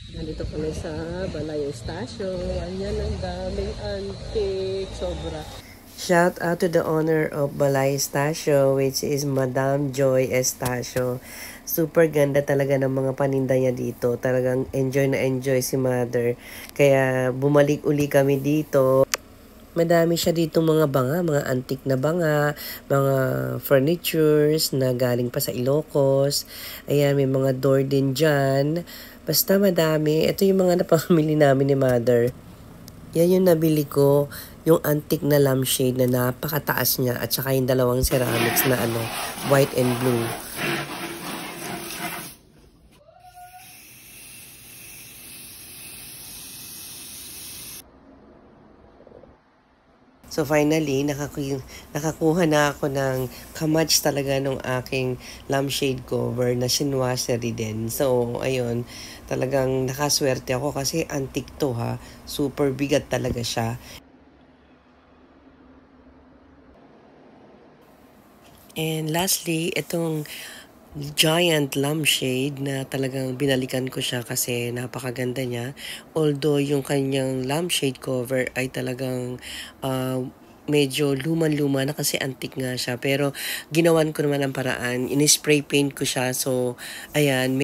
Nandito kami sa Balay Station. Ayan, ang daming antique. Sobra. Shout out to the owner of Balay Estacio, which is Madam Joy Estacio. Super ganda talaga ng mga paninda niya dito. Talagang enjoy na enjoy si Mother. Kaya bumalik uli kami dito. Madami siya dito mga banga, mga antique na banga, mga furnitures na galing pa sa Ilocos. Ayan, may mga door din dyan. Basta madami. Ito yung mga napamili namin ni Mother. Yan yung nabili ko, yung antique na lampshade na napakataas niya at saka yung dalawang ceramics na white and blue. So finally, nakakuha na ako ng kamatch talaga ng aking lampshade cover na chinoiserie din. So ayun, talagang nakaswerte ako kasi antique to ha. Super bigat talaga siya. And lastly, itong giant lampshade na talagang binalikan ko siya kasi napakaganda niya. Although yung kanyang lampshade cover ay talagang medyo luman-luma na kasi antique nga siya. Pero ginawan ko naman ang paraan. In-spray paint ko siya. So, ayan.